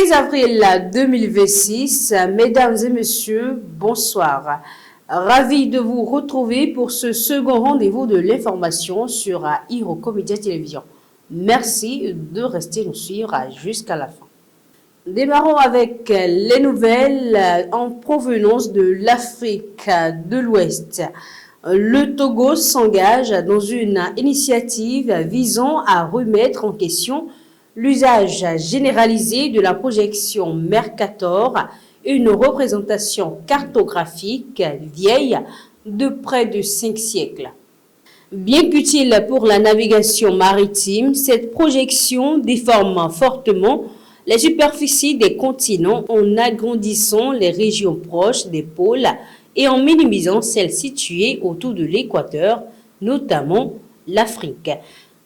13 avril 2026, mesdames et messieurs, bonsoir. Ravi de vous retrouver pour ce second rendez-vous de l'information sur Iroko Media Télévision. Merci de rester nous suivre jusqu'à la fin. Démarrons avec les nouvelles en provenance de l'Afrique de l'Ouest. Le Togo s'engage dans une initiative visant à remettre en question l'usage généralisé de la projection Mercator, une représentation cartographique vieille de près de 5 siècles. Bien qu'utile pour la navigation maritime, cette projection déforme fortement les superficies des continents en agrandissant les régions proches des pôles et en minimisant celles situées autour de l'équateur, notamment l'Afrique.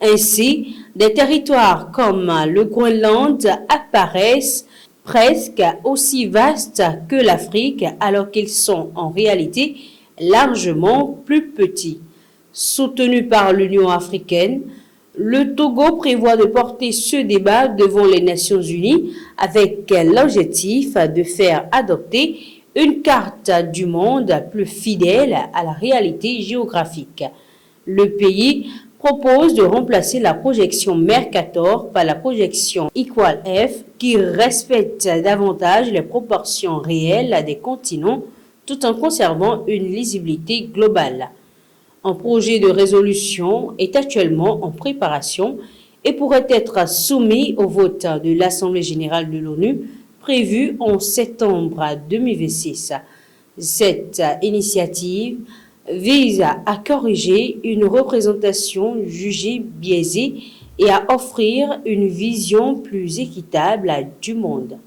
Ainsi, des territoires comme le Groenland apparaissent presque aussi vastes que l'Afrique, alors qu'ils sont en réalité largement plus petits. Soutenu par l'Union africaine, le Togo prévoit de porter ce débat devant les Nations unies avec l'objectif de faire adopter une carte du monde plus fidèle à la réalité géographique. Le pays propose de remplacer la projection Mercator par la projection Equal F qui respecte davantage les proportions réelles des continents tout en conservant une lisibilité globale. Un projet de résolution est actuellement en préparation et pourrait être soumis au vote de l'Assemblée générale de l'ONU prévu en septembre 2026. Cette initiative vise à corriger une représentation jugée biaisée et à offrir une vision plus équitable du monde.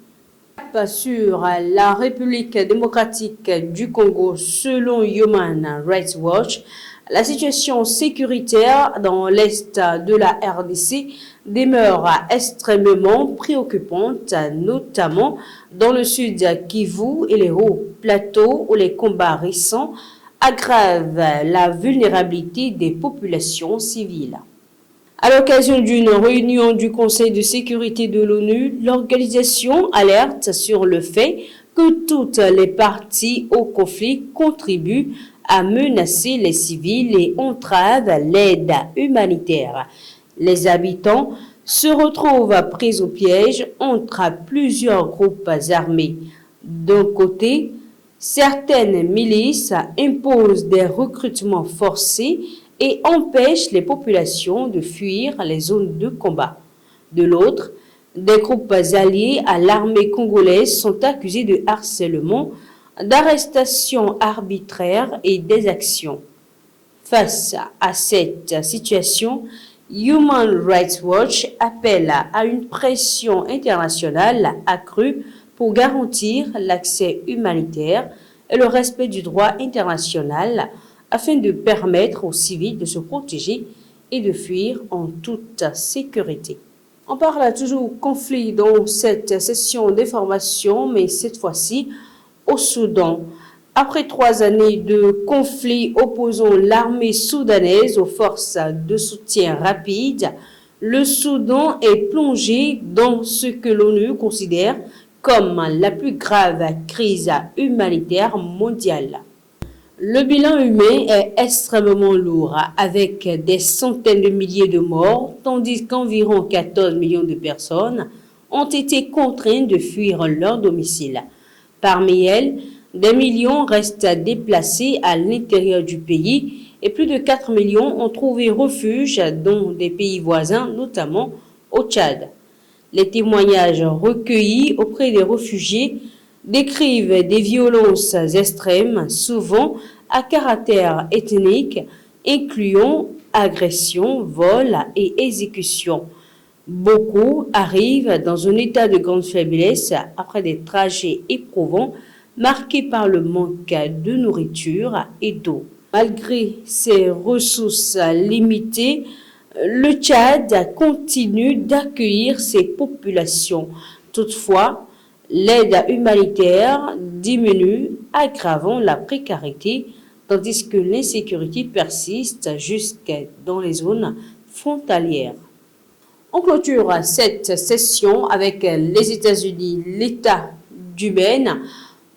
Sur la République démocratique du Congo, selon Human Rights Watch, la situation sécuritaire dans l'est de la RDC demeure extrêmement préoccupante, notamment dans le sud Kivu et les hauts plateaux où les combats récents aggravent la vulnérabilité des populations civiles. À l'occasion d'une réunion du Conseil de sécurité de l'ONU, l'organisation alerte sur le fait que toutes les parties au conflit contribuent à menacer les civils et entravent l'aide humanitaire. Les habitants se retrouvent pris au piège entre plusieurs groupes armés. D'un côté, certaines milices imposent des recrutements forcés et empêchent les populations de fuir les zones de combat. De l'autre, des groupes alliés à l'armée congolaise sont accusés de harcèlement, d'arrestations arbitraires et d'exactions. Face à cette situation, Human Rights Watch appelle à une pression internationale accrue pour garantir l'accès humanitaire et le respect du droit international afin de permettre aux civils de se protéger et de fuir en toute sécurité. On parle toujours conflit dans cette session d'information, mais cette fois-ci au Soudan. Après 3 années de conflit opposant l'armée soudanaise aux forces de soutien rapide, le Soudan est plongé dans ce que l'ONU considère comme la plus grave crise humanitaire mondiale. Le bilan humain est extrêmement lourd, avec des centaines de milliers de morts, tandis qu'environ 14 millions de personnes ont été contraintes de fuir leur domicile. Parmi elles, des millions restent déplacés à l'intérieur du pays et plus de 4 millions ont trouvé refuge dans des pays voisins, notamment au Tchad. Les témoignages recueillis auprès des réfugiés décrivent des violences extrêmes, souvent à caractère ethnique, incluant agressions, vols et exécutions. Beaucoup arrivent dans un état de grande faiblesse après des trajets éprouvants marqués par le manque de nourriture et d'eau. Malgré ses ressources limitées, le Tchad continue d'accueillir ses populations. Toutefois, l'aide humanitaire diminue, aggravant la précarité, tandis que l'insécurité persiste jusque dans les zones frontalières. On clôture cette session avec les États-Unis. L'État du Maine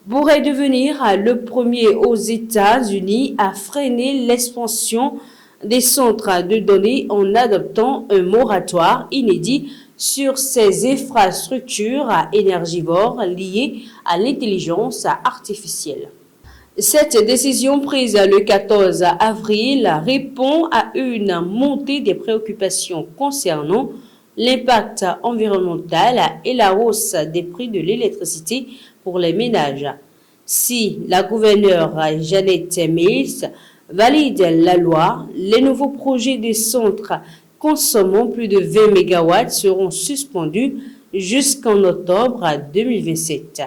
pourrait devenir le premier aux États-Unis à freiner l'expansion des centres de données en adoptant un moratoire inédit sur ces infrastructures énergivores liées à l'intelligence artificielle. Cette décision prise le 14 avril répond à une montée des préoccupations concernant l'impact environnemental et la hausse des prix de l'électricité pour les ménages. Si la gouverneure Janet Mills valide la loi, les nouveaux projets de centres consommant plus de 20 MW seront suspendus jusqu'en octobre 2027.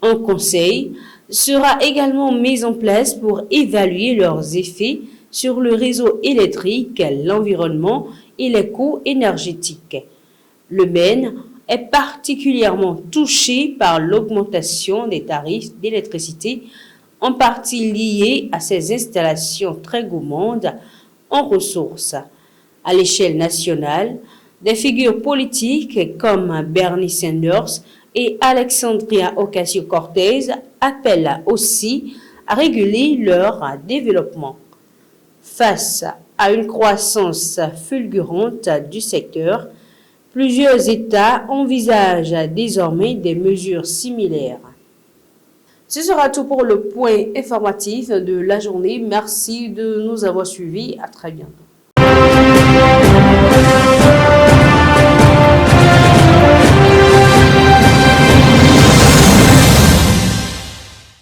Un conseil sera également mis en place pour évaluer leurs effets sur le réseau électrique, l'environnement et les coûts énergétiques. Le Maine est particulièrement touché par l'augmentation des tarifs d'électricité, en partie liée à ces installations très gourmandes en ressources. À l'échelle nationale, des figures politiques comme Bernie Sanders et Alexandria Ocasio-Cortez appellent aussi à réguler leur développement. Face à une croissance fulgurante du secteur, plusieurs États envisagent désormais des mesures similaires. Ce sera tout pour le point informatif de la journée. Merci de nous avoir suivis. À très bientôt.